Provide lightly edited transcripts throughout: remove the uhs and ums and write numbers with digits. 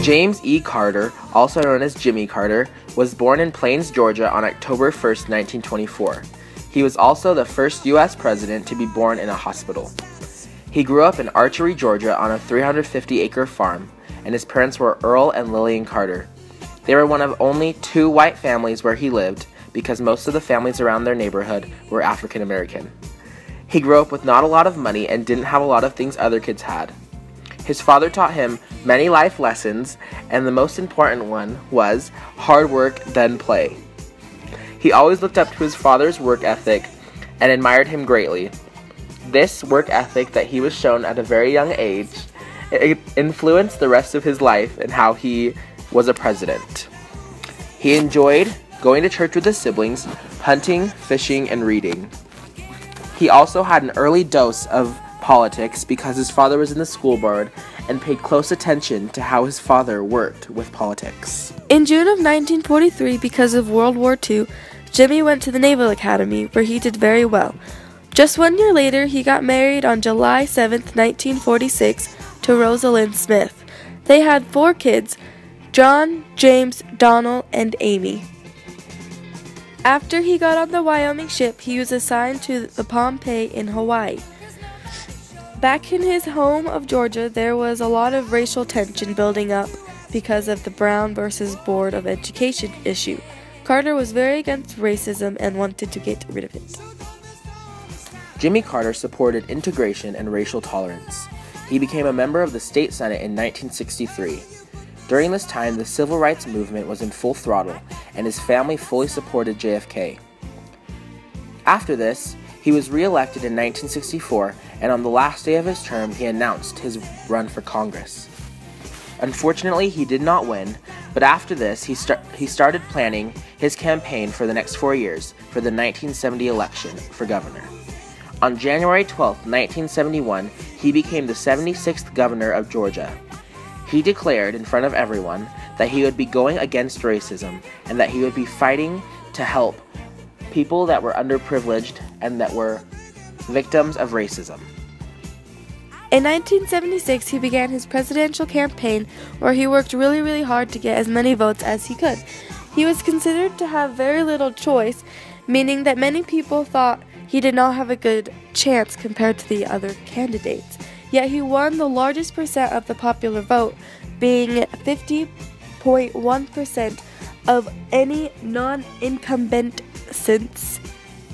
James E. Carter, also known as Jimmy Carter, was born in Plains, Georgia on October 1st, 1924. He was also the first U.S. president to be born in a hospital. He grew up in Archery, Georgia on a 350-acre farm, and his parents were Earl and Lillian Carter. They were one of only 2 white families where he lived, because most of the families around their neighborhood were African American. He grew up with not a lot of money and didn't have a lot of things other kids had. His father taught him many life lessons, and the most important one was hard work, then play. He always looked up to his father's work ethic and admired him greatly. This work ethic that he was shown at a very young age influenced the rest of his life and how he was a president. He enjoyed going to church with his siblings, hunting, fishing, and reading. He also had an early dose of politics because his father was in the school board and paid close attention to how his father worked with politics. In June of 1943, because of World War II, Jimmy went to the Naval Academy, where he did very well. Just 1 year later, he got married on July 7, 1946, to Rosalind Smith. They had 4 kids, John, James, Donald, and Amy. After he got on the Wyoming ship, he was assigned to the Pompey in Hawaii. Back in his home of Georgia, there was a lot of racial tension building up because of the Brown versus Board of Education issue. Carter was very against racism and wanted to get rid of it. Jimmy Carter supported integration and racial tolerance. He became a member of the state senate in 1963. During this time, the civil rights movement was in full throttle, and his family fully supported JFK. After this, he was re-elected in 1964, and on the last day of his term, he announced his run for Congress. Unfortunately, he did not win, but after this, he started planning his campaign for the next 4 years for the 1970 election for governor. On January 12, 1971, he became the 76th governor of Georgia. He declared in front of everyone that he would be going against racism and that he would be fighting to help people that were underprivileged and that were victims of racism. In 1976, he began his presidential campaign, where he worked really hard to get as many votes as he could. He was considered to have very little choice, meaning that many people thought he did not have a good chance compared to the other candidates. Yet he won the largest percent of the popular vote, being 50.1% of any non-incumbent since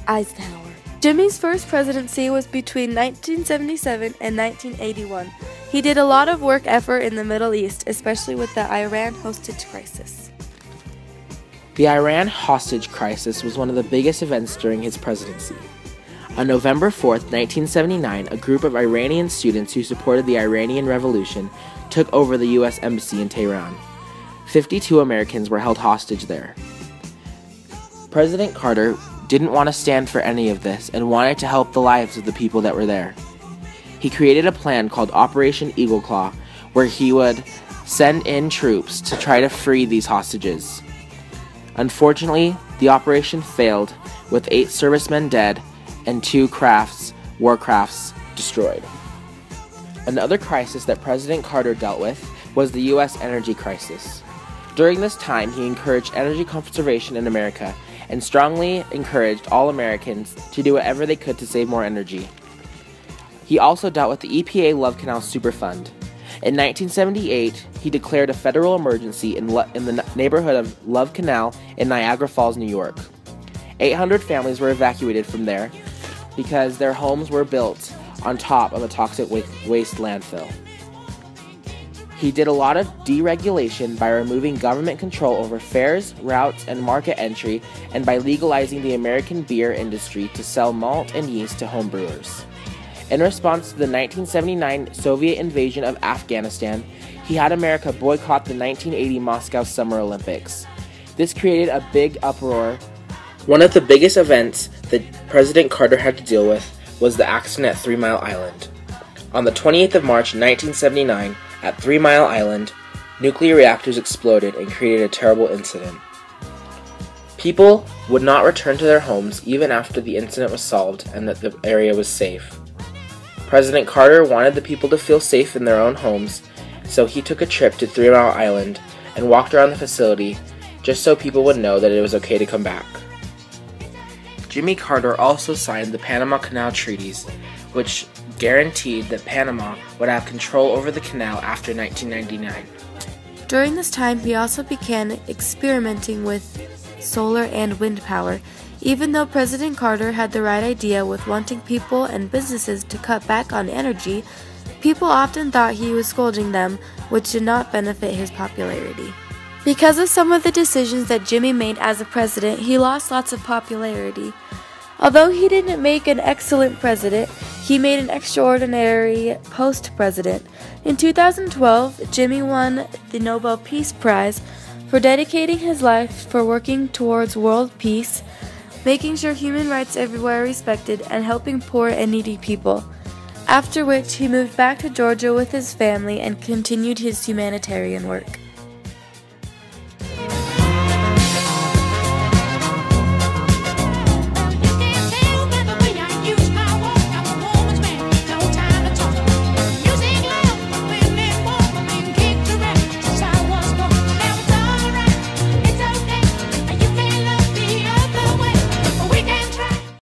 Eisenhower. Jimmy's first presidency was between 1977 and 1981. He did a lot of work effort in the Middle East, especially with the Iran hostage crisis. The Iran hostage crisis was one of the biggest events during his presidency. On November 4, 1979, a group of Iranian students who supported the Iranian Revolution took over the U.S. Embassy in Tehran. 52 Americans were held hostage there. President Carter didn't want to stand for any of this and wanted to help the lives of the people that were there. He created a plan called Operation Eagle Claw, where he would send in troops to try to free these hostages. Unfortunately, the operation failed, with 8 servicemen dead and 2 war crafts destroyed. Another crisis that President Carter dealt with was the U.S. energy crisis. During this time, he encouraged energy conservation in America and strongly encouraged all Americans to do whatever they could to save more energy. He also dealt with the EPA Love Canal Superfund. In 1978, he declared a federal emergency in the neighborhood of Love Canal in Niagara Falls, New York. 800 families were evacuated from there because their homes were built on top of a toxic waste landfill. He did a lot of deregulation by removing government control over fares, routes, and market entry, and by legalizing the American beer industry to sell malt and yeast to home brewers. In response to the 1979 Soviet invasion of Afghanistan, he had America boycott the 1980 Moscow Summer Olympics. This created a big uproar. One of the biggest events that President Carter had to deal with was the accident at 3 Mile Island. On the 28th of March 1979, at 3 Mile Island, nuclear reactors exploded and created a terrible incident. People would not return to their homes even after the incident was solved and that the area was safe. President Carter wanted the people to feel safe in their own homes, so he took a trip to 3 Mile Island and walked around the facility just so people would know that it was okay to come back. Jimmy Carter also signed the Panama Canal Treaties, which guaranteed that Panama would have control over the canal after 1999. During this time, he also began experimenting with solar and wind power. Even though President Carter had the right idea with wanting people and businesses to cut back on energy, people often thought he was scolding them, which did not benefit his popularity. Because of some of the decisions that Jimmy made as a president, he lost lots of popularity. Although he didn't make an excellent president, he made an extraordinary post-president. In 2012, Jimmy won the Nobel Peace Prize for dedicating his life for working towards world peace, making sure human rights everywhere are respected, and helping poor and needy people. After which, he moved back to Georgia with his family and continued his humanitarian work.